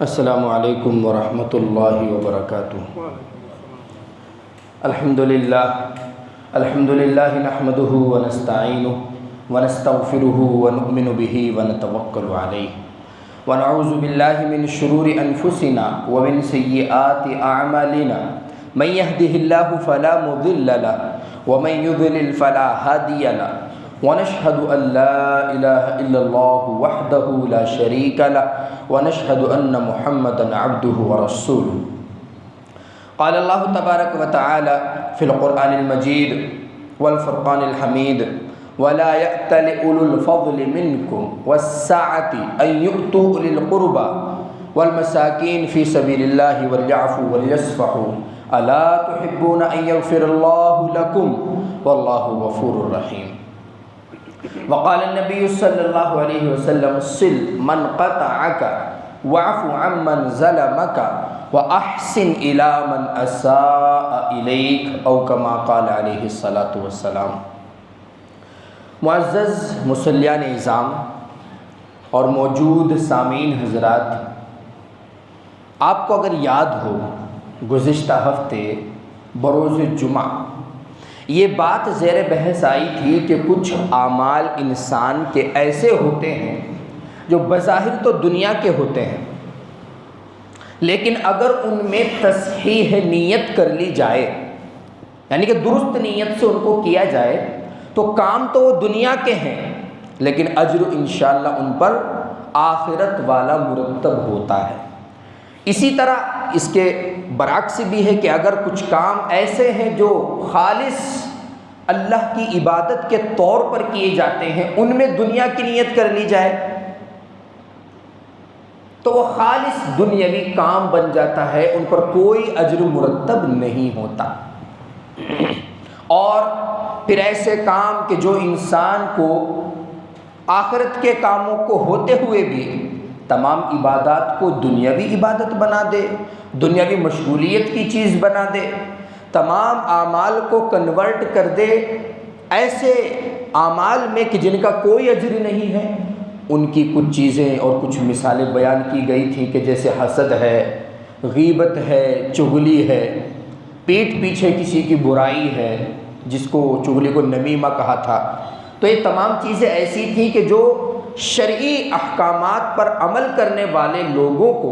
السلام علیکم ورحمۃ اللہ وبرکاتہ۔ الحمد للہ نحمده ونستعینه ونستغفره ونؤمن به ونتوکل علیہ ونعوذ باللہ من شرور انفسنا ومن سیئات اعمالنا من يهده الله فلا مضل له ومن يضلل فلا هادي له ونشهد أن لا إله إلا الله وحده لا شريك له ونشهد أن محمدا عبده ورسوله۔ قال الله تبارك وتعالى في القرآن المجيد والفرقان الحميد ولا يأتل أولو الفضل منكم والسعة أن يؤتوا أولي القربى والمساكين في سبيل الله وليعفوا وليصفحوا ألا تحبون أن يغفر الله لكم والله غفور رحيم۔ وقال النبي صلى الله عليه وسلم صل من قطعك واعف عمن ظلمك واحسن الى من اساء اليك او كما قال عليه الصلاة والسلام۔ معزز مصلیان اعظام اور موجود سامعین حضرات، آپ کو اگر یاد ہو گزشتہ ہفتے بروز جمعہ یہ بات زیر بحث آئی تھی کہ کچھ اعمال انسان کے ایسے ہوتے ہیں جو بظاہر تو دنیا کے ہوتے ہیں، لیکن اگر ان میں تصحیح نیت کر لی جائے، یعنی کہ درست نیت سے ان کو کیا جائے، تو کام تو وہ دنیا کے ہیں لیکن اجر انشاءاللہ ان پر آخرت والا مرتب ہوتا ہے۔ اسی طرح اس کے برعکس بھی ہے کہ اگر کچھ کام ایسے ہیں جو خالص اللہ کی عبادت کے طور پر کیے جاتے ہیں، ان میں دنیا کی نیت کر لی جائے تو وہ خالص دنیاوی کام بن جاتا ہے، ان پر کوئی اجر مرتب نہیں ہوتا۔ اور پھر ایسے کام کہ جو انسان کو آخرت کے کاموں کو ہوتے ہوئے بھی تمام عبادات کو دنیاوی عبادت بنا دے، دنیاوی مشغولیت کی چیز بنا دے، تمام اعمال کو کنورٹ کر دے ایسے اعمال میں کہ جن کا کوئی اجر نہیں ہے، ان کی کچھ چیزیں اور کچھ مثالیں بیان کی گئی تھیں کہ جیسے حسد ہے، غیبت ہے، چغلی ہے، پیٹھ پیچھے کسی کی برائی ہے، جس کو چغلی کو نمیمہ کہا تھا۔ تو یہ تمام چیزیں ایسی تھیں کہ جو شرعی احکامات پر عمل کرنے والے لوگوں کو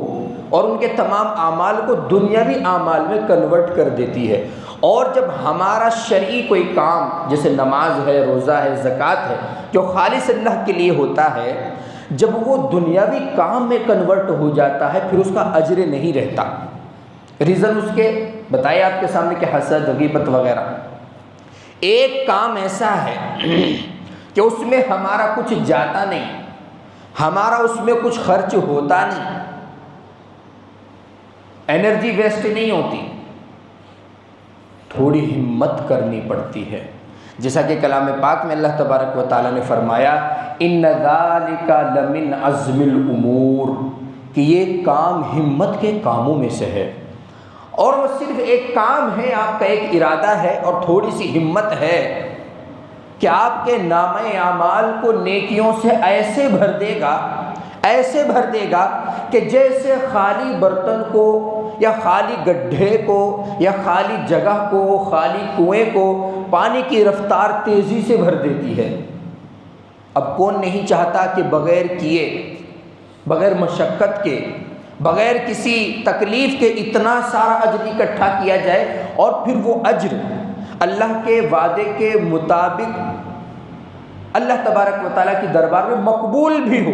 اور ان کے تمام اعمال کو دنیاوی اعمال میں کنورٹ کر دیتی ہے۔ اور جب ہمارا شرعی کوئی کام جیسے نماز ہے، روزہ ہے، زکوٰۃ ہے، جو خالص اللہ کے لیے ہوتا ہے، جب وہ دنیاوی کام میں کنورٹ ہو جاتا ہے پھر اس کا اجر نہیں رہتا۔ ریزن اس کے بتائے آپ کے سامنے کہ حسد، غیبت وغیرہ۔ ایک کام ایسا ہے کہ اس میں ہمارا کچھ جاتا نہیں، ہمارا اس میں کچھ خرچ ہوتا نہیں، انرجی ویسٹ نہیں ہوتی، تھوڑی ہمت کرنی پڑتی ہے، جیسا کہ کلام پاک میں اللہ تبارک و تعالیٰ نے فرمایا ان ذالک لمن عزم الامور، کہ یہ کام ہمت کے کاموں میں سے ہے۔ اور وہ صرف ایک کام ہے، آپ کا ایک ارادہ ہے اور تھوڑی سی ہمت ہے کہ آپ کے نامہ اعمال کو نیکیوں سے ایسے بھر دے گا کہ جیسے خالی برتن کو یا خالی گڈھے کو یا خالی جگہ کو، خالی کنویں کو پانی کی رفتار تیزی سے بھر دیتی ہے۔ اب کون نہیں چاہتا کہ بغیر کیے، بغیر مشقت کے، بغیر کسی تکلیف کے اتنا سارا اجر اکٹھا کیا جائے اور پھر وہ اجر اللہ کے وعدے کے مطابق اللہ تبارک و تعالیٰ کی دربار میں مقبول بھی ہو۔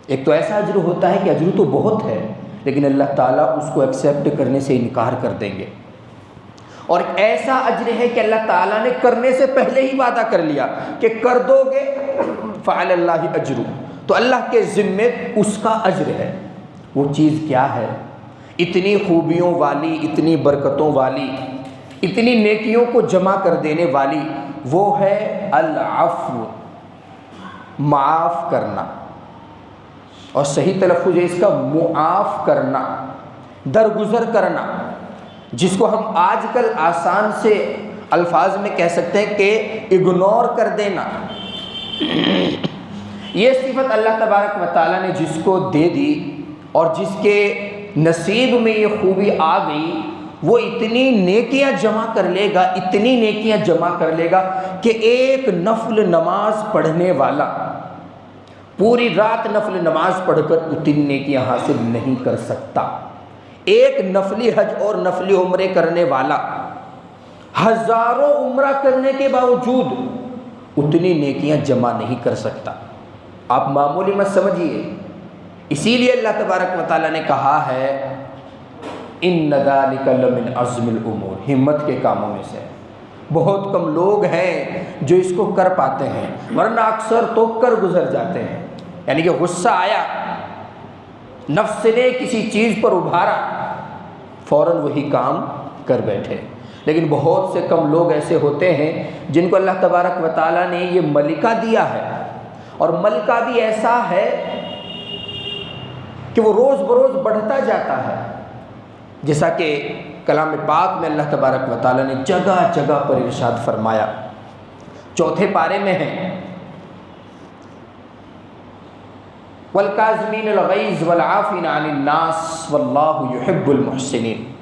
ایک تو ایسا اجر ہوتا ہے کہ اجر تو بہت ہے لیکن اللہ تعالیٰ اس کو ایکسیپٹ کرنے سے انکار کر دیں گے، اور ایک ایسا اجر ہے کہ اللہ تعالیٰ نے کرنے سے پہلے ہی وعدہ کر لیا کہ کر دو گے فعلی اللہ اجر، تو اللہ کے ذمے اس کا اجر ہے۔ وہ چیز کیا ہے؟ اتنی خوبیوں والی، اتنی برکتوں والی، اتنی نیکیوں کو جمع کر دینے والی، وہ ہے العفو، معاف کرنا، اور صحیح تلفظ ہے اس کا معاف کرنا، درگزر کرنا، جس کو ہم آج کل آسان سے الفاظ میں کہہ سکتے ہیں کہ اگنور کر دینا، یہ صفت اللہ تبارک و تعالیٰ نے جس کو دے دی اور جس کے نصیب میں یہ خوبی آ گئی، وہ اتنی نیکیاں جمع کر لے گا، اتنی نیکیاں جمع کر لے گا کہ ایک نفل نماز پڑھنے والا پوری رات نفل نماز پڑھ کر اتنی نیکیاں حاصل نہیں کر سکتا۔ ایک نفلی حج اور نفلی عمرے کرنے والا ہزاروں عمرہ کرنے کے باوجود اتنی نیکیاں جمع نہیں کر سکتا۔ آپ معمولی مت سمجھیے، اسی لیے اللہ تبارک و تعالیٰ نے کہا ہے ان ذالک لمن عزم الامور، ہمت کے کاموں میں سے بہت کم لوگ ہیں جو اس کو کر پاتے ہیں، ورنہ اکثر تو کر گزر جاتے ہیں۔ یعنی کہ غصہ آیا، نفس نے کسی چیز پر ابھارا، فوراً وہی کام کر بیٹھے۔ لیکن بہت سے کم لوگ ایسے ہوتے ہیں جن کو اللہ تبارک و تعالیٰ نے یہ ملکہ دیا ہے، اور ملکہ بھی ایسا ہے کہ وہ روز بروز بڑھتا جاتا ہے، جیسا کہ کلام پاک میں اللہ تبارک و تعالیٰ نے جگہ جگہ پر ارشاد فرمایا۔ 4 پارے میں ہے وَالْكَاظِمِينَ الْغَيْظَ وَالْعَافِينَ عَنِ النَّاسِ وَاللَّهُ يُحِبُّ الْمُحْسِنِينَ۔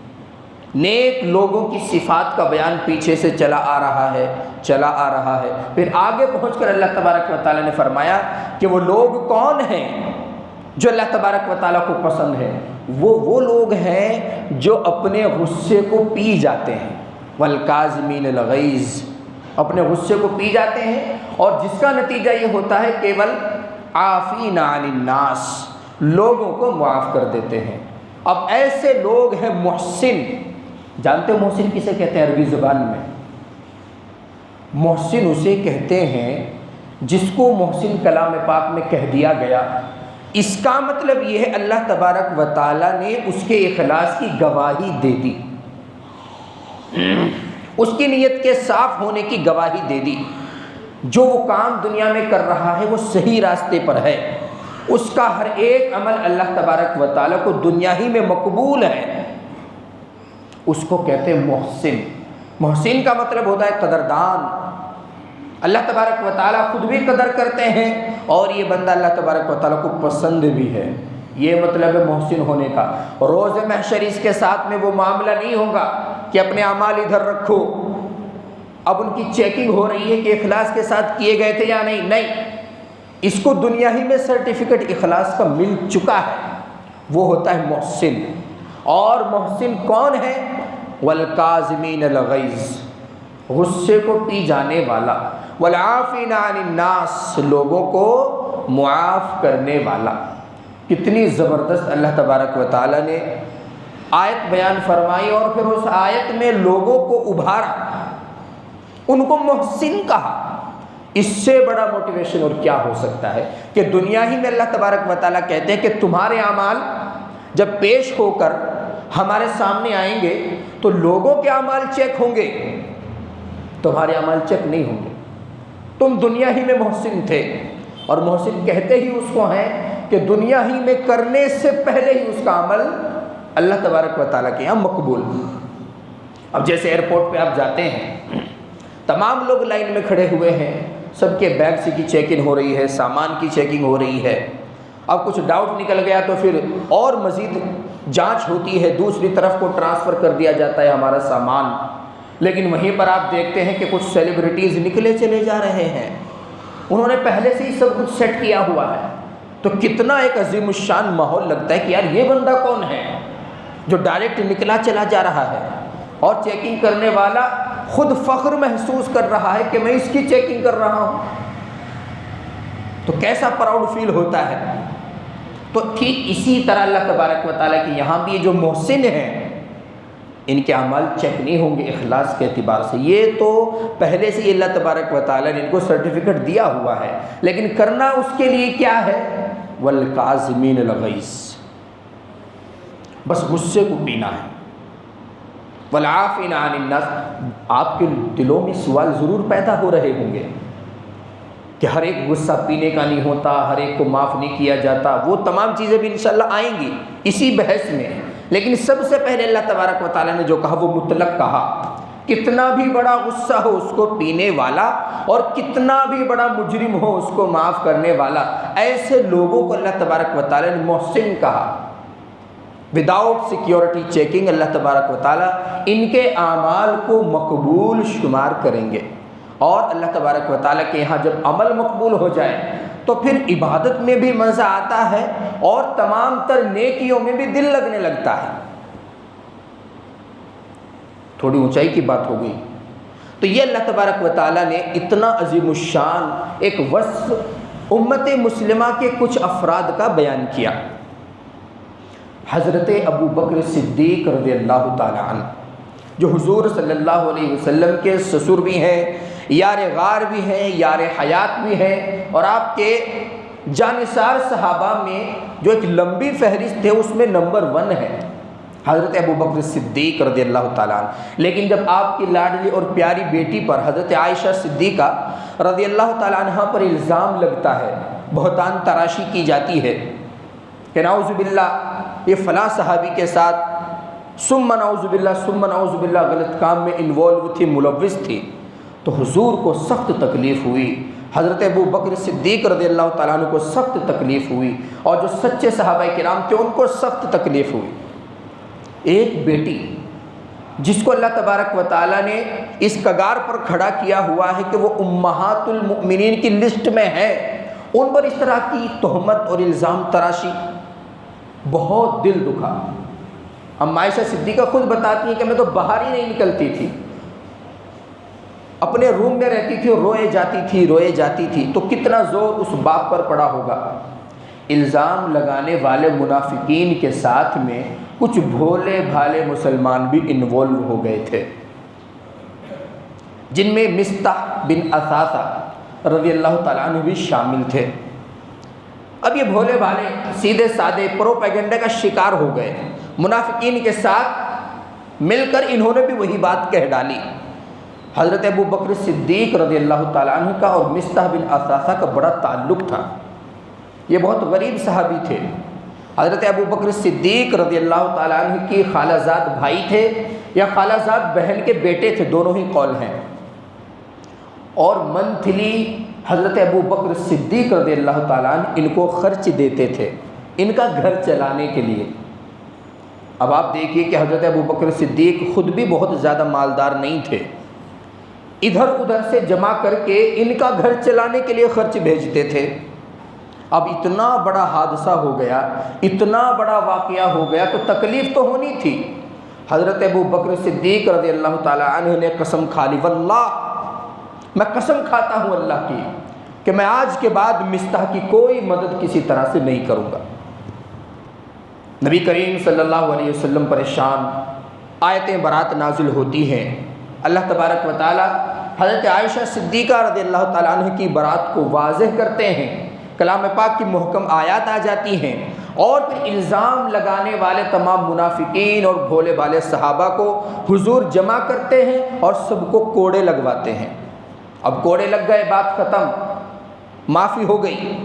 نیک لوگوں کی صفات کا بیان پیچھے سے چلا آ رہا ہے، پھر آگے پہنچ کر اللہ تبارک و تعالیٰ نے فرمایا کہ وہ لوگ کون ہیں جو اللہ تبارک و تعالیٰ کو پسند ہے۔ وہ لوگ ہیں جو اپنے غصے کو پی جاتے ہیں، وَالْكَاظِمِينَ الْغَيْظَ، اپنے غصے کو پی جاتے ہیں، اور جس کا نتیجہ یہ ہوتا ہے کیول عافین عن الناس، لوگوں کو معاف کر دیتے ہیں۔ اب ایسے لوگ ہیں محسن، جانتے ہو محسن کسے کہتے ہیں عربی زبان میں؟ محسن اسے کہتے ہیں جس کو محسن کلام پاک میں کہہ دیا گیا۔ اس کا مطلب یہ ہے اللہ تبارک و تعالیٰ نے اس کے اخلاص کی گواہی دے دی، اس کی نیت کے صاف ہونے کی گواہی دے دی۔ جو وہ کام دنیا میں کر رہا ہے وہ صحیح راستے پر ہے، اس کا ہر ایک عمل اللہ تبارک و تعالیٰ کو دنیا ہی میں مقبول ہے، اس کو کہتے ہیں محسن۔ محسن کا مطلب ہوتا ہے قدردان۔ اللہ تبارک و تعالیٰ خود بھی قدر کرتے ہیں اور یہ بندہ اللہ تبارک و تعالیٰ کو پسند بھی ہے، یہ مطلب ہے محسن ہونے کا۔ روز محشر اس کے ساتھ میں وہ معاملہ نہیں ہوگا کہ اپنے اعمال ادھر رکھو، اب ان کی چیکنگ ہو رہی ہے کہ اخلاص کے ساتھ کیے گئے تھے یا نہیں، اس کو دنیا ہی میں سرٹیفکیٹ اخلاص کا مل چکا ہے، وہ ہوتا ہے محسن۔ اور محسن کون ہے؟ والکاظمین الغیظ، غصے کو پی جانے والا، والعافین عن الناس، لوگوں کو معاف کرنے والا۔ کتنی زبردست اللہ تبارک و تعالیٰ نے آیت بیان فرمائی، اور پھر اس آیت میں لوگوں کو ابھارا، ان کو محسن کہا۔ اس سے بڑا موٹیویشن اور کیا ہو سکتا ہے کہ دنیا ہی میں اللہ تبارک و تعالیٰ کہتے ہیں کہ تمہارے اعمال جب پیش ہو کر ہمارے سامنے آئیں گے تو لوگوں کے اعمال چیک ہوں گے، تمہارے اعمال چیک نہیں ہوں گے۔ تم دنیا ہی میں محسن تھے، اور محسن کہتے ہی اس کو ہیں کہ دنیا ہی میں کرنے سے پہلے ہی اس کا عمل اللہ تبارک و تعالیٰ کے یہاں مقبول۔ اب جیسے ایئرپورٹ پہ آپ جاتے ہیں، تمام لوگ لائن میں کھڑے ہوئے ہیں، سب کے بیگس کی چیکنگ ہو رہی ہے، سامان کی چیکنگ ہو رہی ہے۔ اب کچھ ڈاؤٹ نکل گیا تو پھر اور مزید جانچ ہوتی ہے، دوسری طرف کو ٹرانسفر کر دیا جاتا ہے ہمارا سامان۔ لیکن وہیں پر آپ دیکھتے ہیں کہ کچھ سیلیبریٹیز نکلے چلے جا رہے ہیں، انہوں نے پہلے سے ہی سب کچھ سیٹ کیا ہوا ہے، تو کتنا ایک عظیم الشان ماحول لگتا ہے کہ یار یہ بندہ کون ہے جو ڈائریکٹ نکلا چلا جا رہا ہے، اور چیکنگ کرنے والا خود فخر محسوس کر رہا ہے کہ میں اس کی چیکنگ کر رہا ہوں، تو کیسا پراؤڈ فیل ہوتا ہے۔ تو ٹھیک اسی طرح اللہ تبارک و تعالیٰ کی یہاں بھی جو محسن ہیں ان کے اعمال چیک نہیں ہوں گے اخلاص کے اعتبار سے، یہ تو پہلے سے اللہ تبارک و تعالیٰ نے ان کو سرٹیفکیٹ دیا ہوا ہے، لیکن کرنا اس کے لیے کیا ہے؟ والکاظمین الغیظ، بس غصے کو پینا ہے۔ والعافین عن الناس، آپ کے دلوں میں سوال ضرور پیدا ہو رہے ہوں گے کہ ہر ایک غصہ پینے کا نہیں ہوتا، ہر ایک کو معاف نہیں کیا جاتا، وہ تمام چیزیں بھی انشاءاللہ آئیں گی اسی بحث میں۔ لیکن سب سے پہلے اللہ تبارک و تعالیٰ نے جو کہا وہ مطلق کہا کتنا بھی بڑا غصہ ہو اس کو پینے والا، اور کتنا بھی بڑا مجرم ہو اس کو معاف کرنے والا، ایسے لوگوں کو اللہ تبارک و تعالیٰ نے محسن کہا۔ وداؤٹ سیکیورٹی چیکنگ اللہ تبارک و تعالیٰ ان کے اعمال کو مقبول شمار کریں گے، اور اللہ تبارک و تعالیٰ کے یہاں جب عمل مقبول ہو جائے تو پھر عبادت میں بھی مزہ آتا ہے، اور تمام تر نیکیوں میں بھی دل لگنے لگتا ہے۔ تھوڑی اونچائی کی بات ہو گئی۔ تو یہ اللہ تبارک و تعالیٰ نے اتنا عظیم الشان ایک وصف امت مسلمہ کے کچھ افراد کا بیان کیا۔ حضرت ابو بکر صدیق رضی اللہ تعالیٰ عنہ، جو حضور صلی اللہ علیہ وسلم کے سسر بھی ہیں، یار غار بھی ہیں، یار حیات بھی ہیں، اور آپ کے جانثار صحابہ میں جو ایک لمبی فہرست ہے اس میں نمبر 1 ہے حضرت ابو بکر صدیق رضی اللہ تعالیٰ عنہ۔ لیکن جب آپ کی لاڈلی اور پیاری بیٹی پر حضرت عائشہ صدیقہ رضی اللہ تعالیٰ عنہ پر الزام لگتا ہے، بہتان تراشی کی جاتی ہے کہ نعوذ باللہ یہ فلاں صحابی کے ساتھ ثم نعوذ باللہ غلط کام میں انوالو تھی، ملوث تھی، تو حضور کو سخت تکلیف ہوئی، حضرت ابو بکر صدیق رضی اللہ تعالیٰ عنہ کو سخت تکلیف ہوئی، اور جو سچے صحابہ کرام تھے ان کو سخت تکلیف ہوئی۔ ایک بیٹی جس کو اللہ تبارک و تعالیٰ نے اس کگار پر کھڑا کیا ہوا ہے کہ وہ امہات المؤمنین کی لسٹ میں ہے، ان پر اس طرح کی تہمت اور الزام تراشی، بہت دل دکھا۔ ام عائشہ صدیقہ خود بتاتی ہیں کہ میں تو باہر ہی نہیں نکلتی تھی، اپنے روم میں رہتی تھی اور روئے جاتی تھی۔ تو کتنا زور اس باپ پر پڑا ہوگا۔ الزام لگانے والے منافقین کے ساتھ میں کچھ بھولے بھالے مسلمان بھی انوالو ہو گئے تھے، جن میں مصطح بن اثاثہ رضی اللہ تعالیٰ عنہ بھی شامل تھے۔ اب یہ بھولے بھالے سیدھے سادے پروپیگنڈے کا شکار ہو گئے، منافقین کے ساتھ مل کر انہوں نے بھی وہی بات کہہ ڈالی۔ حضرت ابو بکر صدیق رضی اللہ تعالیٰ عنہ کا اور مصطح بن اثاثہ کا بڑا تعلق تھا، یہ بہت غریب صحابی تھے۔ حضرت ابو بکر صدیق رضی اللہ تعالیٰ عنہ کی خالہ زاد بھائی تھے یا خالہ زاد بہن کے بیٹے تھے، دونوں ہی قول ہیں، اور منتھلی حضرت ابو بکر صدیق رضی اللہ تعالیٰ عنہ ان کو خرچ دیتے تھے ان کا گھر چلانے کے لیے۔ اب آپ دیکھیے کہ حضرت ابو بکر صدیق خود بھی بہت زیادہ مالدار نہیں تھے، ادھر ادھر سے جمع کر کے ان کا گھر چلانے کے لیے خرچ بھیجتے تھے۔ اب اتنا بڑا حادثہ ہو گیا، اتنا بڑا واقعہ ہو گیا تو تکلیف تو ہونی تھی۔ حضرت ابو بکر صدیق رضی اللہ تعالیٰ عنہ نے قسم کھا لی، واللہ میں قسم کھاتا ہوں اللہ کی کہ میں آج کے بعد مصطح کی کوئی مدد کسی طرح سے نہیں کروں گا۔ نبی کریم صلی اللہ علیہ وسلم پریشان، آیتیں برات نازل ہوتی ہیں، اللہ تبارک و تعالیٰ حضرت عائشہ صدیقہ رضی اللہ تعالیٰ عنہ کی برات کو واضح کرتے ہیں، کلام پاک کی محکم آیات آ جاتی ہیں، اور پھر الزام لگانے والے تمام منافقین اور بھولے بھالے صحابہ کو حضور جمع کرتے ہیں اور سب کو کوڑے لگواتے ہیں۔ اب کوڑے لگ گئے، بات ختم، معافی ہو گئی،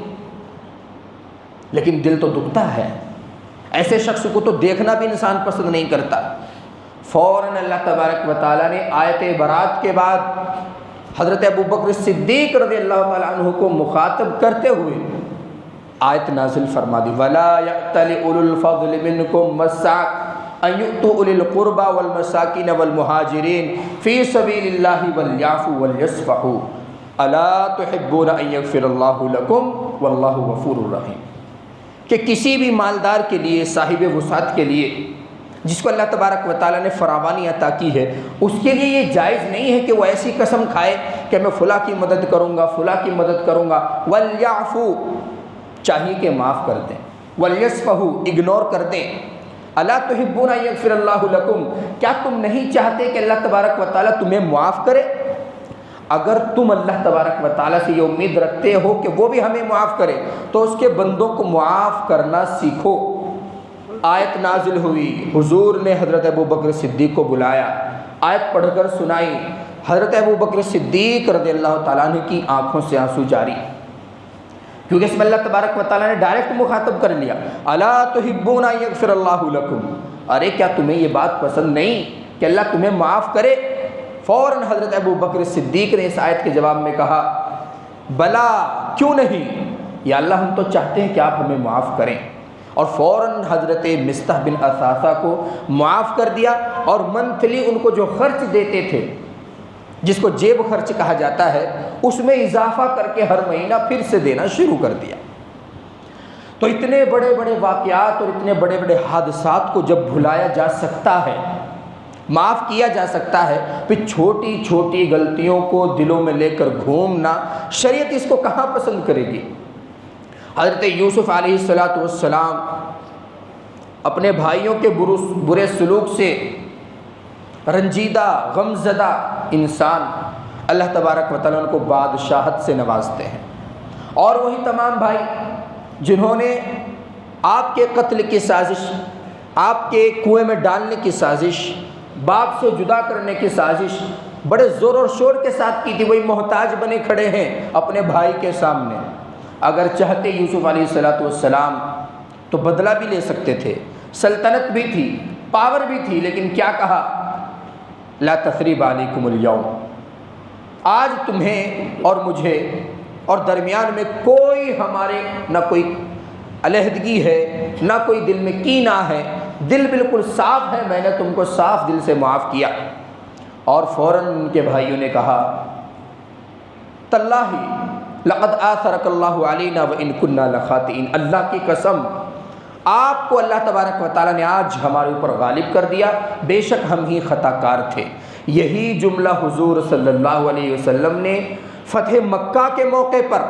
لیکن دل تو دکھتا ہے، ایسے شخص کو تو دیکھنا بھی انسان پسند نہیں کرتا۔ فوراً اللہ تبارک و تعالیٰ نے آیت برات کے بعد حضرت ابو بکر صدیق رضی اللہ تعالیٰ عنہ کو مخاطب کرتے ہوئے آیت نازل فرما دی، وَلَا يَأْتَلِ أُولُو الْفَضْلِ مِنْكُمْ وَالسَّعَةِ أَنْ يُؤْتُوا أُولِي الْقُرْبَى وَالْمَسَاكِينَ وَالْمُهَاجِرِينَ فِي سَبِيلِ اللَّهِ وَلْيَعْفُوا وَلْيَصْفَحُوا أَلَا تُحِبُّونَ أَنْ يَغْفِرَ اللَّهُ لَكُمْ وَاللَّهُ غَفُورٌ رَحِيمٌ، کہ کسی بھی مالدار کے لیے، صاحب وسعت کے لیے، جس کو اللہ تبارک و تعالیٰ نے فراوانی عطا کی ہے، اس کے لیے یہ جائز نہیں ہے کہ وہ ایسی قسم کھائے کہ میں فلاں کی مدد کروں گا، فلاں کی مدد کروں گا۔ وَلْيَعْفُوا، چاہیے کہ معاف کر دیں، وَلْيَصْفَحُوا، اگنور کر دیں۔ أَلَا تُحِبُّونَ أَن يَغْفِرَ اللَّهُ لَكُمْ، کیا تم نہیں چاہتے کہ اللہ تبارک و تعالیٰ تمہیں معاف کرے؟ اگر تم اللہ تبارک و تعالیٰ سے یہ امید رکھتے ہو کہ وہ بھی ہمیں معاف کرے تو اس کے بندوں کو معاف کرنا سیکھو۔ آیت نازل ہوئی، حضور نے حضرت ابو بکر صدیق کو بلایا، آیت پڑھ کر سنائی، حضرت ابو بکر صدیق رضی اللہ تعالیٰ عنہ کی آنکھوں سے آنسو جاری، کیونکہ اس میں اللہ تبارک و تعالیٰ نے ڈائریکٹ مخاطب کر لیا، الا تحبون ان یغفر اللہ لکم، ارے کیا تمہیں یہ بات پسند نہیں کہ اللہ تمہیں معاف کرے؟ فوراً حضرت ابو بکر صدیق نے اس آیت کے جواب میں کہا بلا کیوں نہیں، یا اللہ ہم تو چاہتے ہیں کہ آپ ہمیں معاف کریں، اور فوراً حضرت مصطح بن اثاثہ کو معاف کر دیا، اور منتھلی ان کو جو خرچ دیتے تھے جس کو جیب خرچ کہا جاتا ہے اس میں اضافہ کر کے ہر مہینہ پھر سے دینا شروع کر دیا۔ تو اتنے بڑے بڑے واقعات اور اتنے بڑے بڑے حادثات کو جب بھلایا جا سکتا ہے، معاف کیا جا سکتا ہے، پھر چھوٹی چھوٹی غلطیوں کو دلوں میں لے کر گھومنا شریعت اس کو کہاں پسند کرے گی؟ حضرت یوسف علیہ السلام اپنے بھائیوں کے برے سلوک سے رنجیدہ غمزدہ انسان، اللہ تبارک و تعالیٰ ان کو بادشاہت سے نوازتے ہیں، اور وہی تمام بھائی جنہوں نے آپ کے قتل کی سازش، آپ کے کنویں میں ڈالنے کی سازش، باپ سے جدا کرنے کی سازش بڑے زور اور شور کے ساتھ کی تھی، وہی محتاج بنے کھڑے ہیں اپنے بھائی کے سامنے۔ اگر چاہتے یوسف علیہ السلام تو بدلہ بھی لے سکتے تھے، سلطنت بھی تھی، پاور بھی تھی، لیکن کیا کہا؟ لا تثریب علیکم اليوم، آج تمہیں اور مجھے اور درمیان میں کوئی ہمارے نہ کوئی علیحدگی ہے، نہ کوئی دل میں کینہ ہے، دل بالکل صاف ہے، میں نے تم کو صاف دل سے معاف کیا۔ اور فوراً ان کے بھائیوں نے کہا تاللہ لقد آثرک اللہ علینا وان کنا لخاطئین، اللہ کی قسم آپ کو اللہ تبارک و تعالیٰ نے آج ہمارے اوپر غالب کر دیا، بے شک ہم ہی خطا کار تھے۔ یہی جملہ حضور صلی اللہ علیہ وسلم نے فتح مکہ کے موقع پر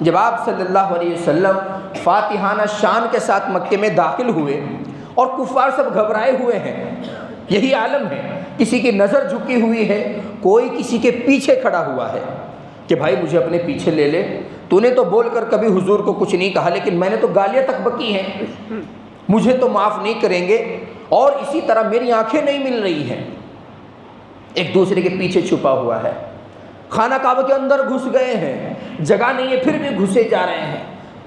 جب آپ صلی اللہ علیہ وسلم فاتحانہ شان کے ساتھ مکے میں داخل ہوئے اور کفار سب گھبرائے ہوئے ہیں، یہی عالم ہے، کسی کی نظر جھکی ہوئی ہے، کوئی کسی کے پیچھے کھڑا ہوا ہے کہ بھائی مجھے اپنے پیچھے لے لے، تو نے تو بول کر کبھی حضور کو کچھ نہیں کہا، لیکن میں نے تو گالیاں تک بکی ہیں، مجھے تو معاف نہیں کریں گے، اور اسی طرح میری آنکھیں نہیں مل رہی ہیں، ایک دوسرے کے پیچھے چھپا ہوا ہے، خانہ کعبہ کے اندر گھس گئے ہیں، جگہ نہیں ہے پھر بھی گھسے جا رہے ہیں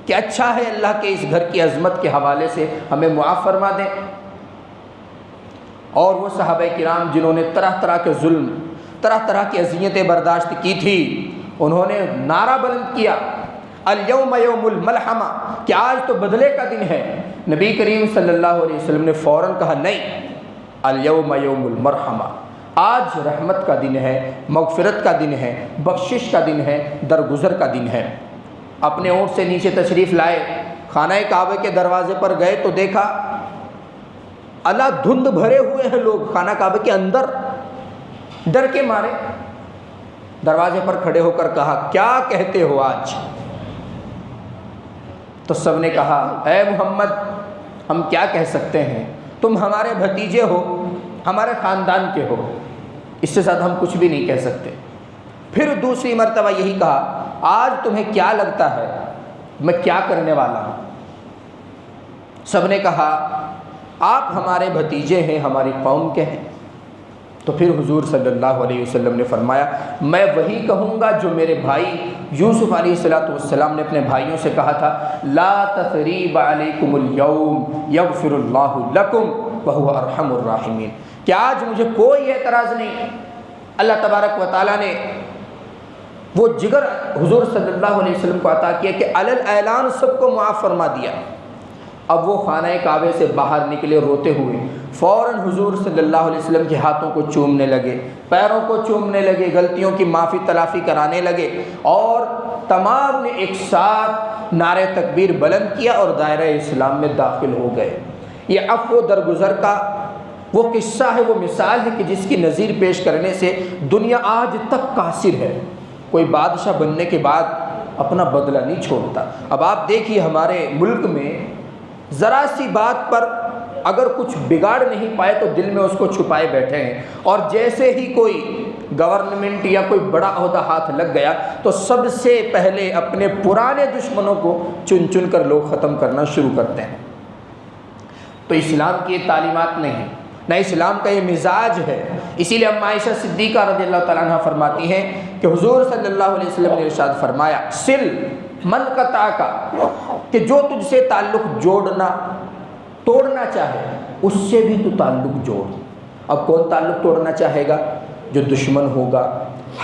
کہ اچھا ہے اللہ کے اس گھر کی عظمت کے حوالے سے ہمیں معاف فرما دیں۔ اور وہ صحابہ کرام جنہوں نے طرح طرح کے ظلم، طرح طرح کی اذیتیں برداشت کی تھی، انہوں نے نعرہ بلند کیا الیوم یوم الملحمہ، کہ آج تو بدلے کا دن ہے۔ نبی کریم صلی اللہ علیہ وسلم نے فوراً کہا نہیں، الیوم یوم المرحمہ، آج رحمت کا دن ہے، مغفرت کا دن ہے، بخشش کا دن ہے، درگزر کا دن ہے۔ اپنے اونٹ سے نیچے تشریف لائے، خانہ کعبہ کے دروازے پر گئے تو دیکھا اللہ دھند بھرے ہوئے ہیں لوگ خانہ کعبہ کے اندر، ڈر کے مارے دروازے پر کھڑے ہو کر کہا کیا کہتے ہو آج؟ تو سب نے کہا اے محمد ہم کیا کہہ سکتے ہیں، تم ہمارے بھتیجے ہو، ہمارے خاندان کے ہو، اس سے زیادہ ہم کچھ بھی نہیں کہہ سکتے۔ پھر دوسری مرتبہ یہی کہا آج تمہیں کیا لگتا ہے میں کیا کرنے والا ہوں؟ سب نے کہا آپ ہمارے بھتیجے ہیں، ہماری قوم کے ہیں۔ تو پھر حضور صلی اللہ علیہ وسلم نے فرمایا میں وہی کہوں گا جو میرے بھائی یوسف علیہ السلام نے اپنے بھائیوں سے کہا تھا، لا تثریب علیکم اليوم یغفر اللہ لکم وہو ارحم الراحمین، کہ آج مجھے کوئی اعتراض نہیں۔ اللہ تبارک و تعالیٰ نے وہ جگر حضور صلی اللہ علیہ وسلم کو عطا کیا کہ علی الاعلان سب کو معاف فرما دیا۔ اب وہ خانہ کعبے سے باہر نکلے روتے ہوئے، فوراً حضور صلی اللہ علیہ وسلم کے ہاتھوں کو چومنے لگے، پیروں کو چومنے لگے، غلطیوں کی معافی تلافی کرانے لگے، اور تمام نے ایک ساتھ نعرہ تکبیر بلند کیا اور دائرہ اسلام میں داخل ہو گئے۔ یہ عفو درگزر کا وہ قصہ ہے، وہ مثال ہے کہ جس کی نظیر پیش کرنے سے دنیا آج تک قاصر ہے۔ کوئی بادشاہ بننے کے بعد اپنا بدلہ نہیں چھوڑتا۔ اب آپ دیکھیے ہمارے ملک میں ذرا سی بات پر اگر کچھ بگاڑ نہیں پائے تو دل میں اس کو چھپائے بیٹھے ہیں، اور جیسے ہی کوئی گورنمنٹ یا کوئی بڑا عہدہ ہاتھ لگ گیا تو سب سے پہلے اپنے پرانے دشمنوں کو چن چن کر لوگ ختم کرنا شروع کرتے ہیں۔ تو اسلام کی یہ تعلیمات نہیں ہے، نہ اسلام کا یہ مزاج ہے۔ اسی لیے ام عائشہ صدیقہ رضی اللہ تعالیٰ عنہ فرماتی ہیں کہ حضور صلی اللہ علیہ وسلم نے ارشاد فرمایا سل من قطع کا، کہ جو تجھ سے تعلق توڑنا چاہے اس سے بھی تو تعلق جوڑ۔ اب کون تعلق توڑنا چاہے گا؟ جو دشمن ہوگا،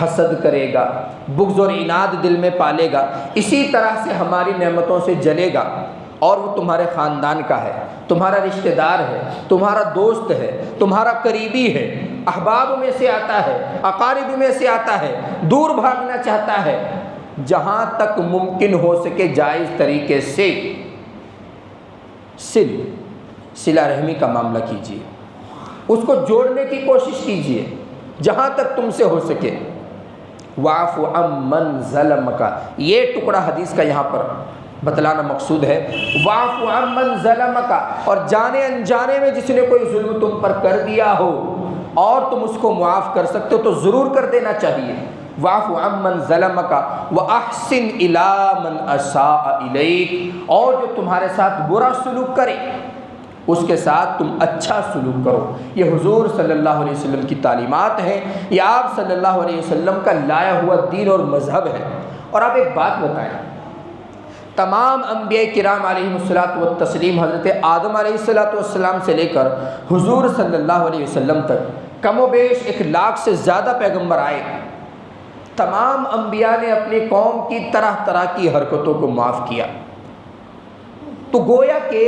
حسد کرے گا، بغض اور عناد دل میں پالے گا، اسی طرح سے ہماری نعمتوں سے جلے گا، اور وہ تمہارے خاندان کا ہے، تمہارا رشتہ دار ہے، تمہارا دوست ہے، تمہارا قریبی ہے، احباب میں سے آتا ہے، اقارب میں سے آتا ہے، دور بھاگنا چاہتا ہے، جہاں تک ممکن ہو سکے جائز طریقے سے صلہ رحمی کا معاملہ کیجیے، اس کو جوڑنے کی کوشش کیجیے جہاں تک تم سے ہو سکے۔ واعف عمن ظلمک، یہ ٹکڑا حدیث کا یہاں پر بتلانا مقصود ہے۔ واعف عمن ظلمک، اور جانے انجانے میں جس نے کوئی ظلم تم پر کر دیا ہو اور تم اس کو معاف کر سکتے ہو تو ضرور کر دینا چاہیے۔ واعف عمن ظلمک واحسن الی من اساء الیک، اور جو تمہارے ساتھ برا سلوک کرے اس کے ساتھ تم اچھا سلوک کرو۔ یہ حضور صلی اللہ علیہ وسلم کی تعلیمات ہیں، یہ آپ صلی اللہ علیہ وسلم کا لایا ہوا دین اور مذہب ہے۔ اور آپ ایک بات بتائیں، تمام انبیاء کرام علیہم الصلاۃ والتسلیم حضرت آدم علیہ الصلاۃ والسلام سے لے کر حضور صلی اللہ علیہ وسلم تک کم و بیش 1,00,000 سے زیادہ پیغمبر آئے، تمام انبیاء نے اپنی قوم کی طرح طرح کی حرکتوں کو معاف کیا۔ تو گویا کہ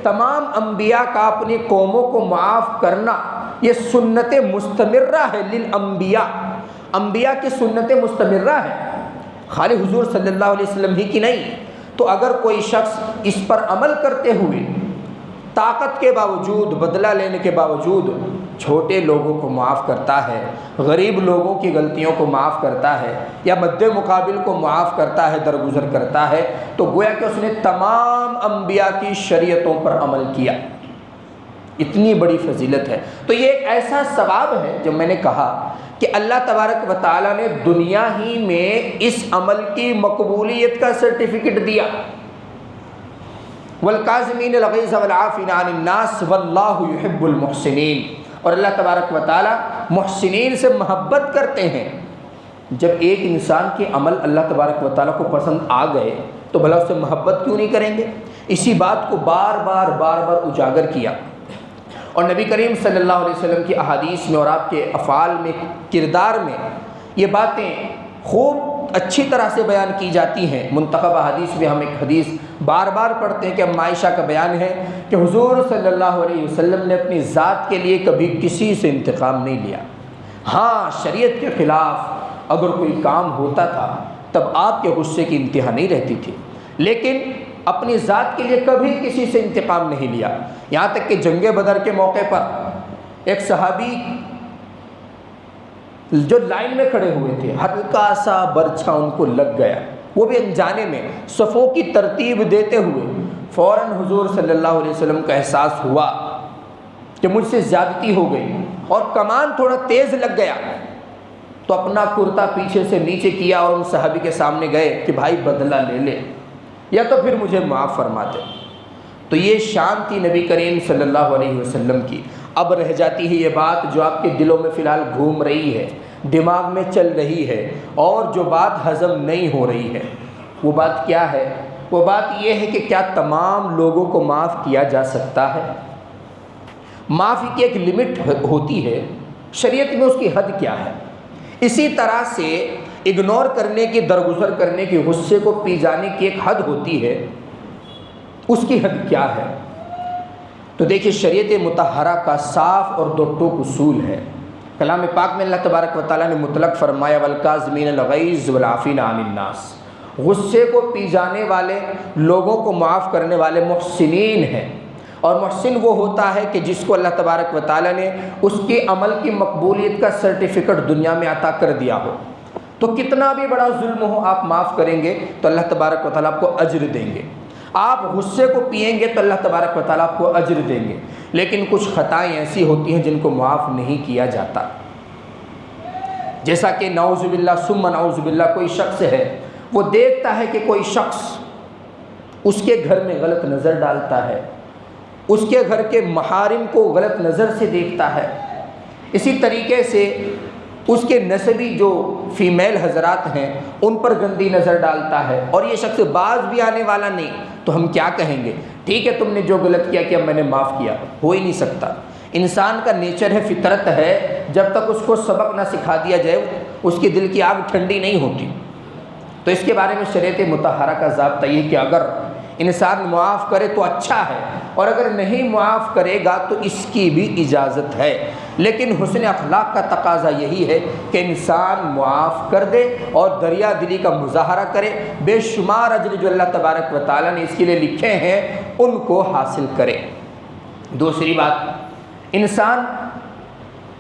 تمام انبیاء کا اپنی قوموں کو معاف کرنا یہ سنت مستمرہ ہے للانبیاء، انبیاء کی سنت مستمرہ ہے، خالی حضور صلی اللہ علیہ وسلم ہی کی نہیں۔ تو اگر کوئی شخص اس پر عمل کرتے ہوئے طاقت کے باوجود، بدلہ لینے کے باوجود چھوٹے لوگوں کو معاف کرتا ہے، غریب لوگوں کی غلطیوں کو معاف کرتا ہے، یا مد مقابل کو معاف کرتا ہے، درگزر کرتا ہے، تو گویا کہ اس نے تمام انبیاء کی شریعتوں پر عمل کیا۔ اتنی بڑی فضیلت ہے۔ تو یہ ایک ایسا ثواب ہے جو میں نے کہا کہ اللہ تبارک و تعالیٰ نے دنیا ہی میں اس عمل کی مقبولیت کا سرٹیفکیٹ دیا۔ والکاظمین الغیظ والعافین عن الناس واللہ یحب المحسنین، اور اللہ تبارک و تعالیٰ محسنین سے محبت کرتے ہیں۔ جب ایک انسان کے عمل اللہ تبارک و تعالیٰ کو پسند آ گئے تو بھلا اس سے محبت کیوں نہیں کریں گے؟ اسی بات کو بار بار اجاگر کیا، اور نبی کریم صلی اللہ علیہ وسلم کی احادیث میں اور آپ کے افعال میں، کردار میں یہ باتیں خوب اچھی طرح سے بیان کی جاتی ہیں۔ منتخب احادیث میں ہم ایک حدیث بار بار پڑھتے ہیں کہ ام عائشہ کا بیان ہے کہ حضور صلی اللہ علیہ وسلم نے اپنی ذات کے لیے کبھی کسی سے انتقام نہیں لیا۔ ہاں، شریعت کے خلاف اگر کوئی کام ہوتا تھا تب آپ کے غصے کی انتہا نہیں رہتی تھی، لیکن اپنی ذات کے لیے کبھی کسی سے انتقام نہیں لیا۔ یہاں تک کہ جنگ بدر کے موقع پر ایک صحابی جو لائن میں کھڑے ہوئے تھے، ہلکا سا برچھا ان کو لگ گیا، وہ بھی انجانے میں صفوں کی ترتیب دیتے ہوئے فوراً حضور صلی اللہ علیہ وسلم کا احساس ہوا کہ مجھ سے زیادتی ہو گئی اور کمان تھوڑا تیز لگ گیا، تو اپنا کرتا پیچھے سے نیچے کیا اور ان صحابی کے سامنے گئے کہ بھائی بدلہ لے لے یا تو پھر مجھے معاف فرما دے۔ تو یہ شان تھی نبی کریم صلی اللہ علیہ وسلم کی۔ اب رہ جاتی ہے یہ بات جو آپ کے دلوں میں فی الحال گھوم رہی ہے، دماغ میں چل رہی ہے، اور جو بات ہضم نہیں ہو رہی ہے، وہ بات کیا ہے؟ وہ بات یہ ہے کہ کیا تمام لوگوں کو معاف کیا جا سکتا ہے؟ معافی کی ایک لمٹ ہوتی ہے، شریعت میں اس کی حد کیا ہے؟ اسی طرح سے اگنور کرنے کی، درگزر کرنے کی، غصے کو پی جانے کی ایک حد ہوتی ہے، اس کی حد کیا ہے؟ تو دیکھیے، شریعت مطہرہ کا صاف اور دو ٹوک اصول ہے۔ کلام پاک میں اللہ تبارک و تعالیٰ نے مطلق فرمایا والکاظمین الغیظ والعافین عن الناس، غصے کو پی جانے والے لوگوں کو معاف کرنے والے محسنین ہیں۔ اور محسن وہ ہوتا ہے کہ جس کو اللہ تبارک و تعالیٰ نے اس کے عمل کی مقبولیت کا سرٹیفکیٹ دنیا میں عطا کر دیا ہو۔ تو کتنا بھی بڑا ظلم ہو آپ معاف کریں گے تو اللہ تبارک و تعالیٰ آپ کو اجر دیں گے، آپ غصے کو پئیں گے تو اللہ تبارک و تعالیٰ آپ کو اجر دیں گے۔ لیکن کچھ خطائیں ایسی ہوتی ہیں جن کو معاف نہیں کیا جاتا، جیسا کہ نعوذ باللہ ثم نعوذ باللہ کوئی شخص ہے، وہ دیکھتا ہے کہ کوئی شخص اس کے گھر میں غلط نظر ڈالتا ہے، اس کے گھر کے محارم کو غلط نظر سے دیکھتا ہے، اسی طریقے سے اس کے نسبی جو فیمیل حضرات ہیں ان پر گندی نظر ڈالتا ہے، اور یہ شخص باز بھی آنے والا نہیں، تو ہم کیا کہیں گے؟ ٹھیک ہے، تم نے جو غلط کیا میں نے معاف کیا، ہو ہی نہیں سکتا۔ انسان کا نیچر ہے، فطرت ہے، جب تک اس کو سبق نہ سکھا دیا جائے اس کی دل کی آگ ٹھنڈی نہیں ہوتی۔ تو اس کے بارے میں شریعت مطہرہ کا ضابطہ یہ کہ اگر انسان معاف کرے تو اچھا ہے، اور اگر نہیں معاف کرے گا تو اس کی بھی اجازت ہے، لیکن حسن اخلاق کا تقاضا یہی ہے کہ انسان معاف کر دے اور دریا دلی کا مظاہرہ کرے، بے شمار اجر جو اللہ تبارک و تعالیٰ نے اس کے لیے لکھے ہیں ان کو حاصل کرے۔ دوسری بات، انسان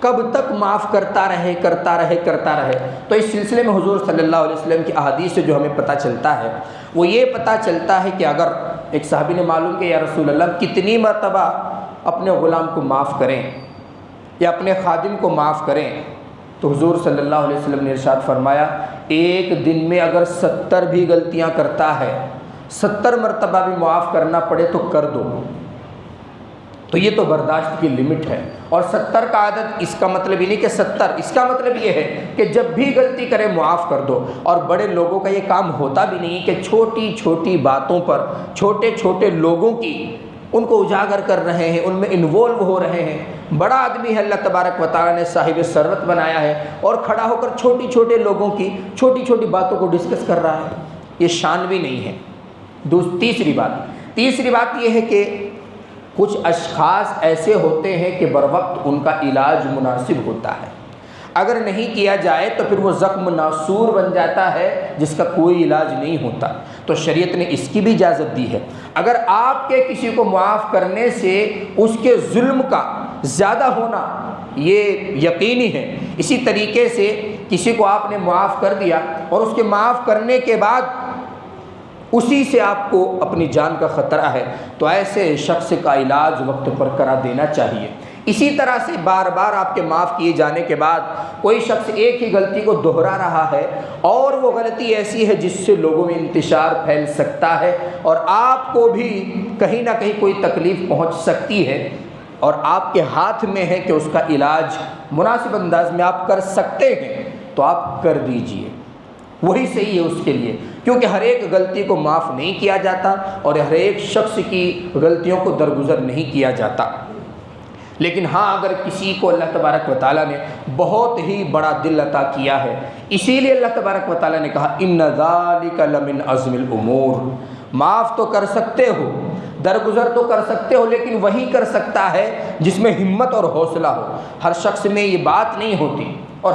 کب تک معاف کرتا رہے۔ تو اس سلسلے میں حضور صلی اللہ علیہ وسلم کی احادیث سے جو ہمیں پتہ چلتا ہے وہ یہ پتہ چلتا ہے کہ اگر ایک صحابی نے معلوم کہ یا رسول اللہ کتنی مرتبہ اپنے غلام کو معاف کریں یا اپنے خادم کو معاف کریں، تو حضور صلی اللہ علیہ وسلم نے ارشاد فرمایا ایک دن میں اگر 70 بھی غلطیاں کرتا ہے، 70 مرتبہ بھی معاف کرنا پڑے تو کر دو۔ تو یہ تو برداشت کی لمٹ ہے، اور 70 کا عدد اس کا مطلب ہی نہیں کہ 70، اس کا مطلب یہ ہے کہ جب بھی غلطی کرے معاف کر دو۔ اور بڑے لوگوں کا یہ کام ہوتا بھی نہیں کہ چھوٹی چھوٹی باتوں پر چھوٹے چھوٹے لوگوں کی ان کو اجاگر کر رہے ہیں، ان میں انوالو ہو رہے ہیں۔ بڑا آدمی ہے، اللہ تبارک و تعالیٰ نے صاحب ثروت بنایا ہے، اور کھڑا ہو کر چھوٹی چھوٹے لوگوں کی چھوٹی چھوٹی باتوں کو ڈسکس کر رہا ہے، یہ شان بھی نہیں ہے۔ تیسری بات یہ ہے کہ کچھ اشخاص ایسے ہوتے ہیں کہ بروقت ان کا علاج مناسب ہوتا ہے، اگر نہیں کیا جائے تو پھر وہ زخم ناسور بن جاتا ہے جس کا کوئی علاج نہیں ہوتا۔ تو شریعت نے اس کی بھی اجازت دی ہے، اگر آپ کے کسی کو معاف کرنے سے اس کے ظلم کا زیادہ ہونا یہ یقینی ہے، اسی طریقے سے کسی کو آپ نے معاف کر دیا اور اس کے معاف کرنے کے بعد اسی سے آپ کو اپنی جان کا خطرہ ہے، تو ایسے شخص کا علاج وقت پر کرا دینا چاہیے۔ اسی طرح سے بار بار آپ کے معاف کیے جانے کے بعد کوئی شخص ایک ہی غلطی کو دہرا رہا ہے اور وہ غلطی ایسی ہے جس سے لوگوں میں انتشار پھیل سکتا ہے اور آپ کو بھی کہیں نہ کہیں کوئی تکلیف پہنچ سکتی ہے، اور آپ کے ہاتھ میں ہے کہ اس کا علاج مناسب انداز میں آپ کر سکتے ہیں، تو آپ کر دیجئے، وہی صحیح ہے اس کے لیے، کیونکہ ہر ایک غلطی کو معاف نہیں کیا جاتا اور ہر ایک شخص کی غلطیوں کو درگزر نہیں کیا جاتا۔ لیکن ہاں، اگر کسی کو اللہ تبارک و تعالیٰ نے بہت ہی بڑا دل عطا کیا ہے، اسی لیے اللہ تبارک و تعالیٰ نے کہا ان ذالک لمن عزم الامور، معاف تو کر سکتے ہو، درگزر تو کر سکتے ہو، لیکن وہی کر سکتا ہے جس میں ہمت اور حوصلہ ہو۔ ہر شخص میں یہ بات نہیں ہوتی اور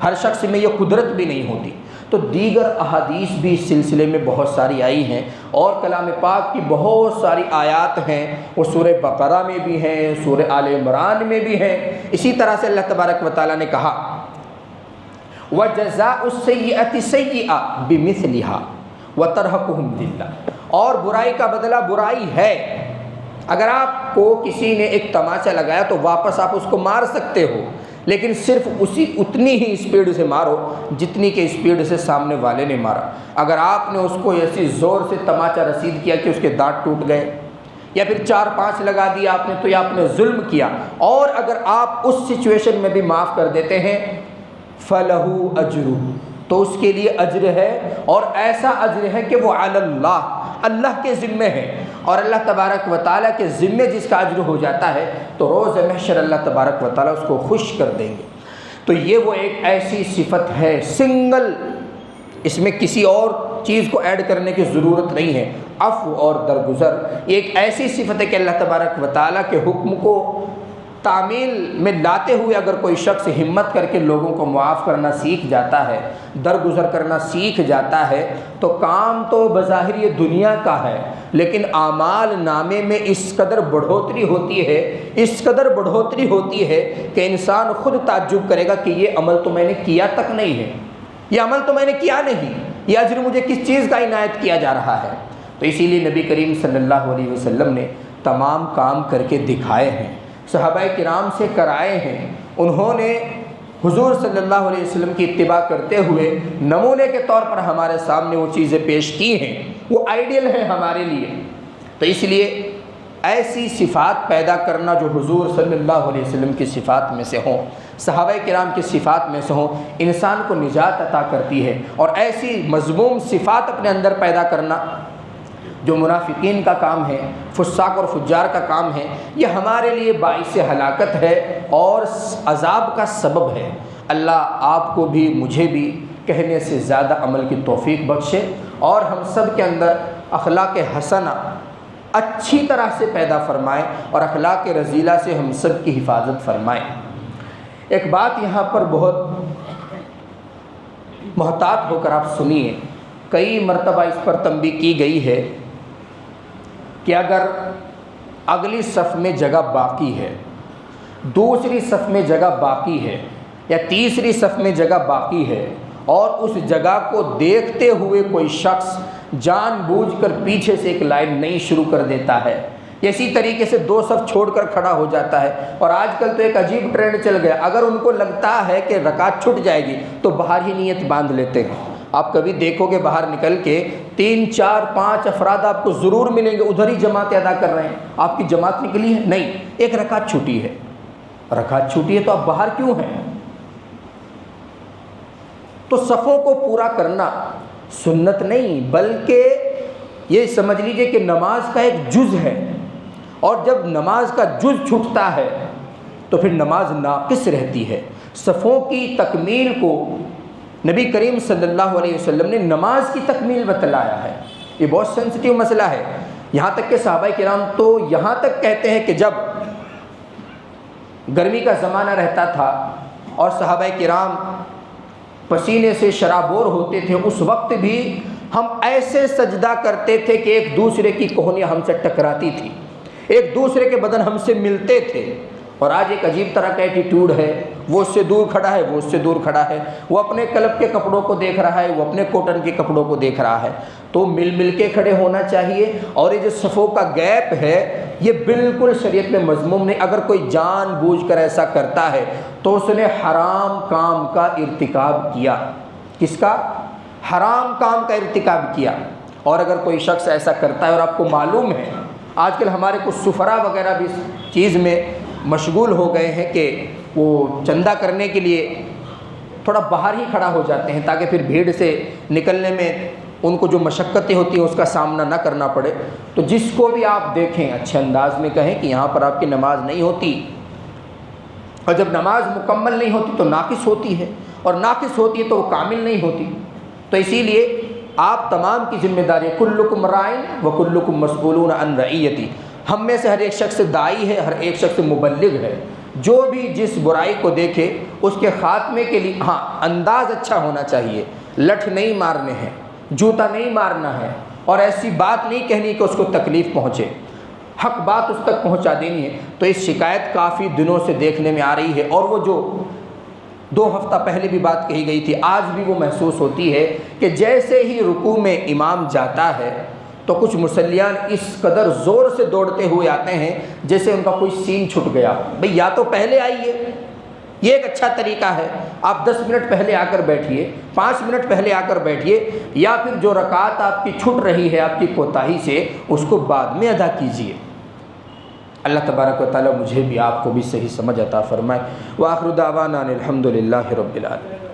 ہر شخص میں یہ قدرت بھی نہیں ہوتی۔ تو دیگر احادیث بھی اس سلسلے میں بہت ساری آئی ہیں، اور کلام پاک کی بہت ساری آیات ہیں، وہ سورہ بقرہ میں بھی ہیں، سورہ آل عمران میں بھی ہیں۔ اسی طرح سے اللہ تبارک و تعالیٰ نے کہا وَجَزَاءُ السَّيِّئَةِ سَيِّئَةٌ بِمِثْلِهَا وَتَرْهَقُهُمْ ذِلَّةٌ، اور برائی کا بدلہ برائی ہے۔ اگر آپ کو کسی نے ایک تماچا لگایا تو واپس آپ اس کو مار سکتے ہو، لیکن صرف اتنی ہی اسپیڈ سے مارو جتنی کہ اسپیڈ سے سامنے والے نے مارا۔ اگر آپ نے اس کو ایسی زور سے تماچا رسید کیا کہ اس کے دانت ٹوٹ گئے، یا پھر 4-5 لگا دیا آپ نے، تو یہ آپ نے ظلم کیا۔ اور اگر آپ اس سچویشن میں بھی معاف کر دیتے ہیں فَلَهُ أَجْرُ، تو اس کے لیے اجر ہے، اور ایسا اجر ہے کہ وہ علی اللہ کے ذمے ہے، اور اللہ تبارک و تعالیٰ کے ذمے جس کا اجر ہو جاتا ہے تو روز محشر اللہ تبارک و تعالیٰ اس کو خوش کر دیں گے۔ تو یہ وہ ایک ایسی صفت ہے سنگل، اس میں کسی اور چیز کو ایڈ کرنے کی ضرورت نہیں ہے، عفو اور درگزر یہ ایک ایسی صفت ہے کہ اللہ تبارک و تعالیٰ کے حکم کو تعمیل میں لاتے ہوئے اگر کوئی شخص ہمت کر کے لوگوں کو معاف کرنا سیکھ جاتا ہے، درگزر کرنا سیکھ جاتا ہے، تو کام تو بظاہر یہ دنیا کا ہے، لیکن اعمال نامے میں اس قدر بڑھوتری ہوتی ہے کہ انسان خود تعجب کرے گا کہ یہ عمل تو میں نے کیا تک نہیں ہے، یہ عمل تو میں نے کیا نہیں، یہ اجر مجھے کس چیز کا عنایت کیا جا رہا ہے۔ تو اسی لیے نبی کریم صلی اللہ علیہ وسلم نے تمام کام کر کے دکھائے ہیں، صحابہ کرام سے کرائے ہیں، انہوں نے حضور صلی اللہ علیہ وسلم کی اتباع کرتے ہوئے نمونے کے طور پر ہمارے سامنے وہ چیزیں پیش کی ہیں، وہ آئیڈیل ہیں ہمارے لیے۔ تو اس لیے ایسی صفات پیدا کرنا جو حضور صلی اللہ علیہ وسلم کی صفات میں سے ہوں، صحابہ کرام کی صفات میں سے ہوں، انسان کو نجات عطا کرتی ہے، اور ایسی مذموم صفات اپنے اندر پیدا کرنا جو منافقین کا کام ہے، فساق اور فجار کا کام ہے، یہ ہمارے لیے باعث ہلاکت ہے اور عذاب کا سبب ہے۔ اللہ آپ کو بھی مجھے بھی کہنے سے زیادہ عمل کی توفیق بخشے اور ہم سب کے اندر اخلاق حسنہ اچھی طرح سے پیدا فرمائے اور اخلاق رذیلہ سے ہم سب کی حفاظت فرمائے۔ ایک بات یہاں پر بہت محتاط ہو کر آپ سنیے، کئی مرتبہ اس پر تنبیہ کی گئی ہے کہ اگر اگلی صف میں جگہ باقی ہے، دوسری صف میں جگہ باقی ہے یا تیسری صف میں جگہ باقی ہے اور اس جگہ کو دیکھتے ہوئے کوئی شخص جان بوجھ کر پیچھے سے ایک لائن نہیں شروع کر دیتا ہے، اسی طریقے سے دو صف چھوڑ کر کھڑا ہو جاتا ہے، اور آج کل تو ایک عجیب ٹرینڈ چل گیا، اگر ان کو لگتا ہے کہ رکعت چھٹ جائے گی تو باہر ہی نیت باندھ لیتے ہیں۔ آپ کبھی دیکھو گے باہر نکل کے 3 4 5 افراد آپ کو ضرور ملیں گے، ادھر ہی جماعت ادا کر رہے ہیں۔ آپ کی جماعت نکلی ہے؟ نہیں، ایک رکعت چھوٹی ہے۔ رکعت چھوٹی ہے تو آپ باہر کیوں ہیں؟ تو صفوں کو پورا کرنا سنت نہیں بلکہ یہ سمجھ لیجئے کہ نماز کا ایک جز ہے، اور جب نماز کا جز چھوٹتا ہے تو پھر نماز ناقص رہتی ہے۔ صفوں کی تکمیل کو نبی کریم صلی اللہ علیہ وسلم نے نماز کی تکمیل بتلایا ہے۔ یہ بہت سینسٹیو مسئلہ ہے، یہاں تک کہ صحابہ کرام تو یہاں تک کہتے ہیں کہ جب گرمی کا زمانہ رہتا تھا اور صحابہ کرام پسینے سے شرابور ہوتے تھے، اس وقت بھی ہم ایسے سجدہ کرتے تھے کہ ایک دوسرے کی کوہنیاں ہم سے ٹکراتی تھی، ایک دوسرے کے بدن ہم سے ملتے تھے۔ اور آج ایک عجیب طرح کا ایٹیٹیوڈ ہے، وہ اس سے دور کھڑا ہے، وہ اس سے دور کھڑا ہے، وہ اپنے کلب کے کپڑوں کو دیکھ رہا ہے، وہ اپنے کوٹن کے کپڑوں کو دیکھ رہا ہے۔ تو مل مل کے کھڑے ہونا چاہیے، اور یہ جو صفوں کا گیپ ہے یہ بالکل شریعت میں مذموم نہیں۔ اگر کوئی جان بوجھ کر ایسا کرتا ہے تو اس نے حرام کام کا ارتکاب کیا۔ کس کا؟ حرام کام کا ارتکاب کیا۔ اور اگر کوئی شخص ایسا کرتا ہے اور آپ کو معلوم ہے، آج کل ہمارے کچھ سفرا وغیرہ بھی اس چیز میں مشغول ہو گئے ہیں کہ وہ چندہ کرنے کے لیے تھوڑا باہر ہی کھڑا ہو جاتے ہیں تاکہ پھر بھیڑ سے نکلنے میں ان کو جو مشقتیں ہوتی ہیں اس کا سامنا نہ کرنا پڑے۔ تو جس کو بھی آپ دیکھیں اچھے انداز میں کہیں کہ یہاں پر آپ کی نماز نہیں ہوتی، اور جب نماز مکمل نہیں ہوتی تو ناقص ہوتی ہے، اور ناقص ہوتی ہے تو وہ کامل نہیں ہوتی۔ تو اسی لیے آپ تمام کی ذمہ داری، کلکم رائن و کلکم مسئولون عن رعیتی، ہم میں سے ہر ایک شخص داعی ہے، ہر ایک شخص مبلغ ہے۔ جو بھی جس برائی کو دیکھے اس کے خاتمے کے لیے ہاں انداز اچھا ہونا چاہیے، لٹھ نہیں مارنے ہیں، جوتا نہیں مارنا ہے، اور ایسی بات نہیں کہنی کہ اس کو تکلیف پہنچے، حق بات اس تک پہنچا دینی ہے۔ تو اس شکایت کافی دنوں سے دیکھنے میں آ رہی ہے، اور وہ جو 2 ہفتہ پہلے بھی بات کہی گئی تھی، آج بھی وہ محسوس ہوتی ہے کہ جیسے ہی رکوع میں امام جاتا ہے تو کچھ مصلیان اس قدر زور سے دوڑتے ہوئے آتے ہیں جیسے ان کا کوئی سین چھٹ گیا۔ بھئی یا تو پہلے آئیے، یہ ایک اچھا طریقہ ہے، آپ 10 منٹ پہلے آ کر بیٹھیے، 5 منٹ پہلے آ کر بیٹھیے، یا پھر جو رکعت آپ کی چھٹ رہی ہے آپ کی کوتاہی سے اس کو بعد میں ادا کیجیے۔ اللہ تبارک و تعالی مجھے بھی آپ کو بھی صحیح سمجھ عطا فرمائے۔ وآخر دعوانا الحمد للہ رب العالمین۔